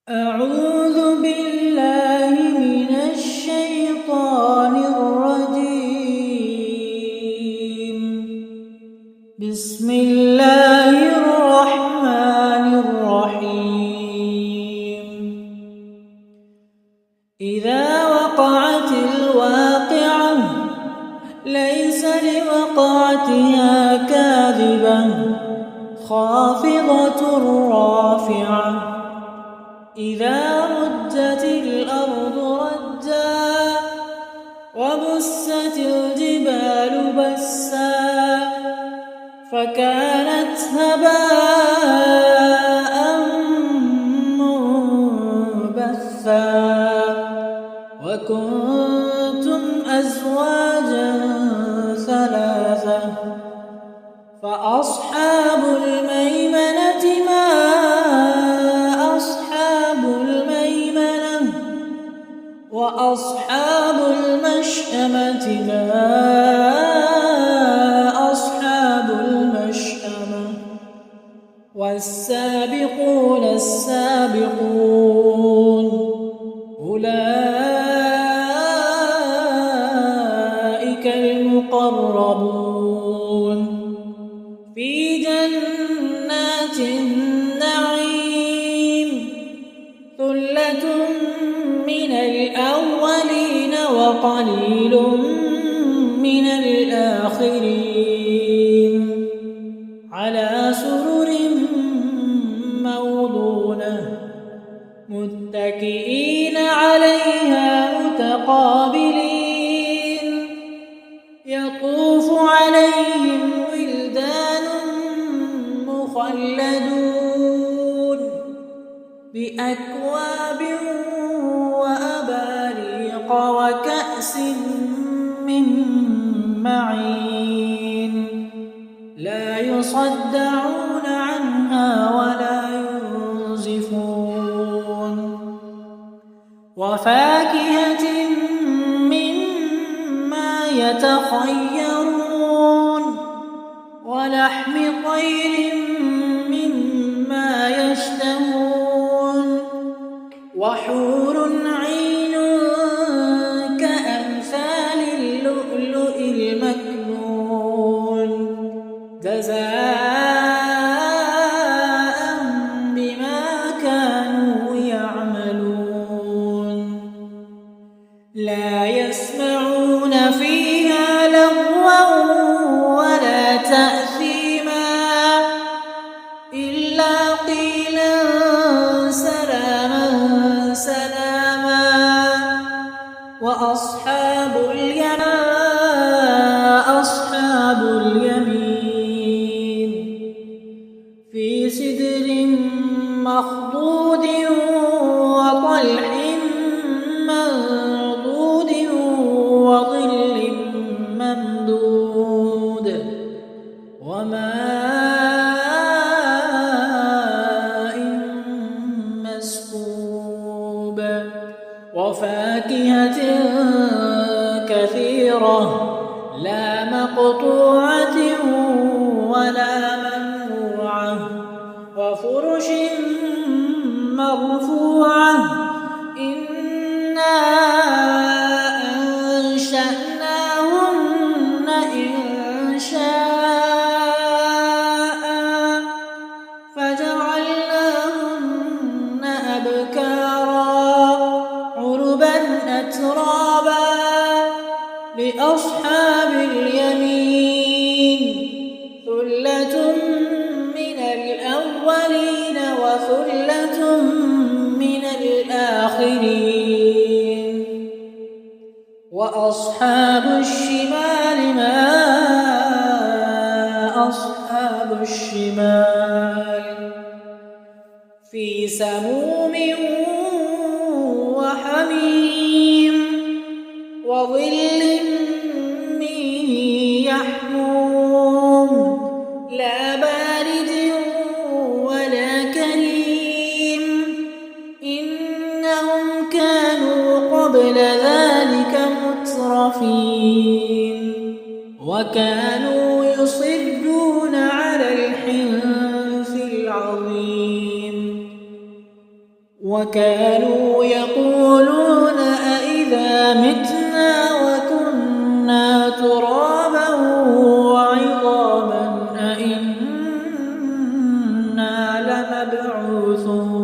أعوذ بالله من الشيطان الرجيم. بسم الله الرحمن الرحيم. إذا وقعت الواقعة ليس لوقعتها كاذبة خافضة رافعة إذا رجت الأرض رجا وبست الجبال بسا فكانت هباء منبثا وكنتم أزواجا ثلاثة فأصحاب الميمنة ما وأصحاب المشأمة ما أصحاب المشأمة والسابقون السابقون أولئك المقربون في جنات النعيم ثلة من الأولين وقليل من الآخرين على سرر موضونة متكئين عليها متقابلين يطوف عليهم ولدان مخلدون بأكواب وأباريق وكأس من معين لا يصدعون عنها ولا ينزفون وفاكهة مما يتخيرون ولحم طير مما يشتهون وحور عين كأمثال اللؤلؤ المكنون جزاء بما كانوا يعملون لا يسمعون فيها لغوا ولا تأثيما إلا قيلا سلاما وأصحاب اليمين في سدر مخضود وطلح منضود وظل ممدود وماء مسكوب وفاكهة كثيرة لا مقطوعة ولا ممنوعة وفرش مرفوعة إنا أنشأناهن إنشاء فجعلناهن أبكارا عربا أترابا لأصحاب اليمين ثلة من الأولين وثلة من الآخرين وأصحاب الشمال ما أصحاب الشمال في سموم وحميم وظل من يحموم لا بارد ولا كريم إنهم كانوا قبل ذلك مترفين وكانوا يصرون على الحنث العظيم وكانوا يقولون أإذا متنا وكنا ترابا وعظاما أإنا لمبعوثون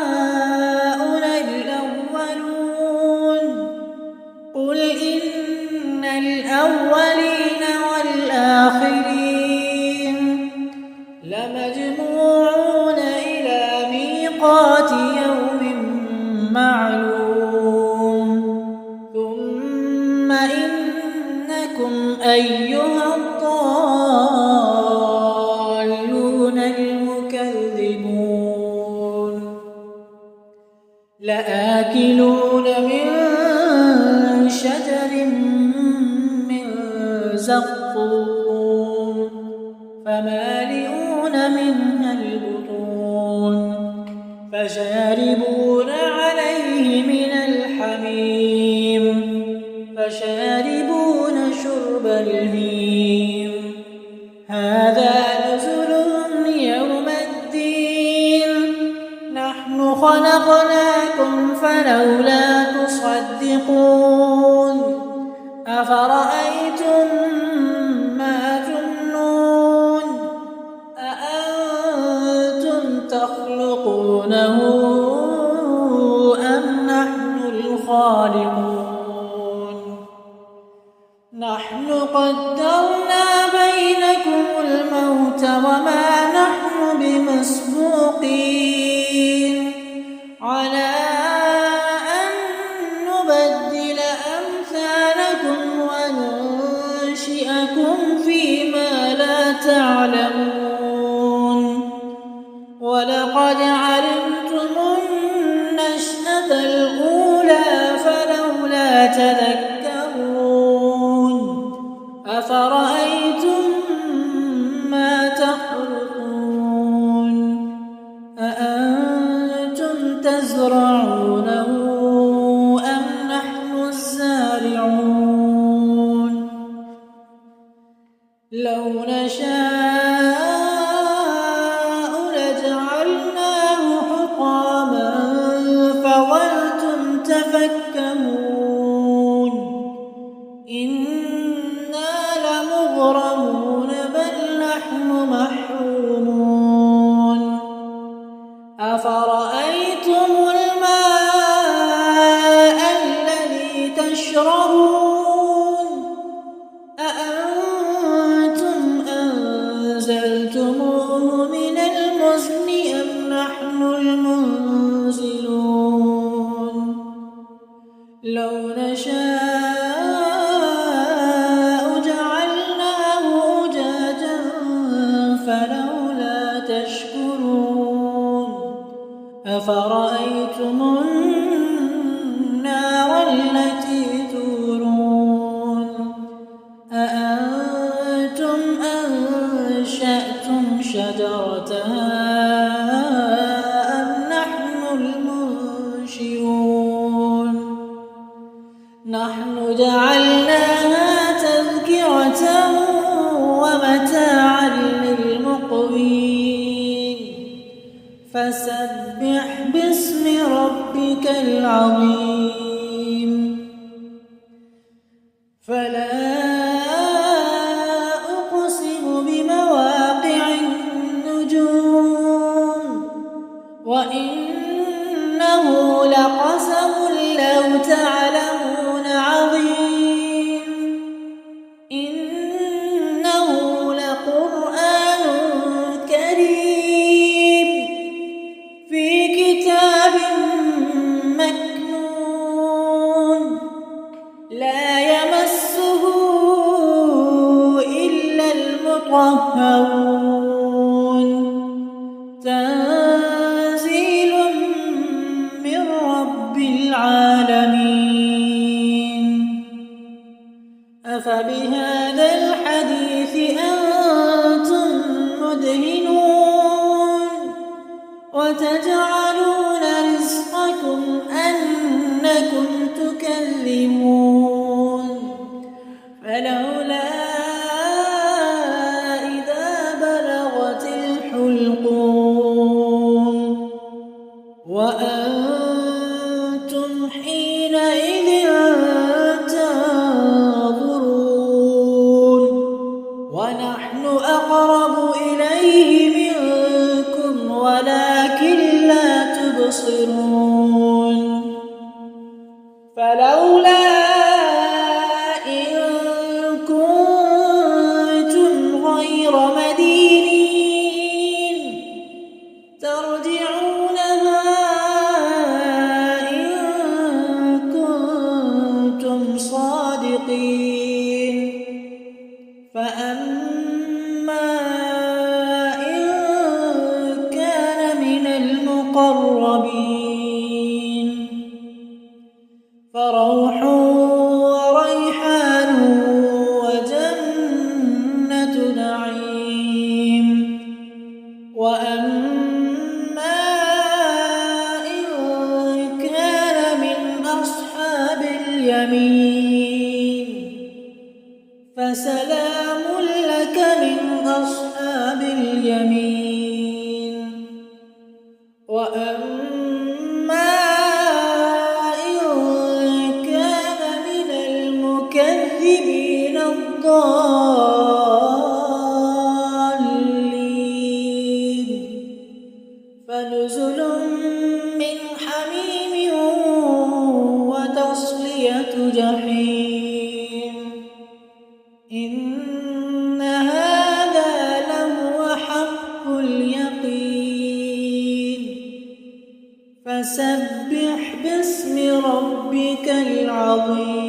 أوآباؤنا الأولون قل إن الأولين والآخرين لمجموعون إلى ميقات يوم معلوم ثم إنكم أيها الضالون المكذبون لآكلون من شجر من زقوم فمالئون منها البطون فشاربون عليه من الحميم فشاربون شرب الهيم هذا نزلهم يوم الدين نحن خلقناكم فلولا تصدقون أفرأيتم ما تمنون أأنتم تخلقونه أم نحن الخالقون نحن قدرنا بينكم الموت وما نحن بمسبوقين على أن نبدل أمثالكم وننشئكم فيما لا تعلمون ولقد علمتم النشأة الأولى فلولا تذكرون أفرأيتم ما تحرثون أأنتم تزرعونه أم نحن الزارعون لو نشاء لجعلناه حطاما فظلتم تفكهون إنا لمغرمون بل نحن محرومون أفرأيتم الماء الذي تشربون أأنتم أنزلتموه من المزن أم نحن المنزلون لو نشاء جعلناه أجاجا فلولا تشكرون أفرأيتم النار التي تورون أأنتم أنشأتم شجرتها أم نحن المنشئون نحن جعلناها تذكرة ومتاعا للمقوين فسبح باسم ربك العظيم فلا أقسم بمواقع النجوم وإنه لقسم لو تعلمون عظيم إنه لقرآن كريم في كتاب مكنون لا يمسه إلا المطهرون تنزيل من رب العالمين أفبهذا الحديث أنتم مدهنون وتجعلون رزقكم أنكم تكذبون فلولا إذا بلغت نحن أقرب إليه منكم ولكن لا تبصرون فلولا إن كنتم غير مدينين ترجعونها إن كنتم صادقين فأما إن كان من المقربين فروح وريحان وجنة نعيم وأما إن كان من أصحاب اليمين فسلام لك من أصحاب اليمين وأما إن كان من المكذبين الضالين فنزل من حميم وتصلية جحيم إن هذا لهو حق اليقين فسبح باسم ربك العظيم.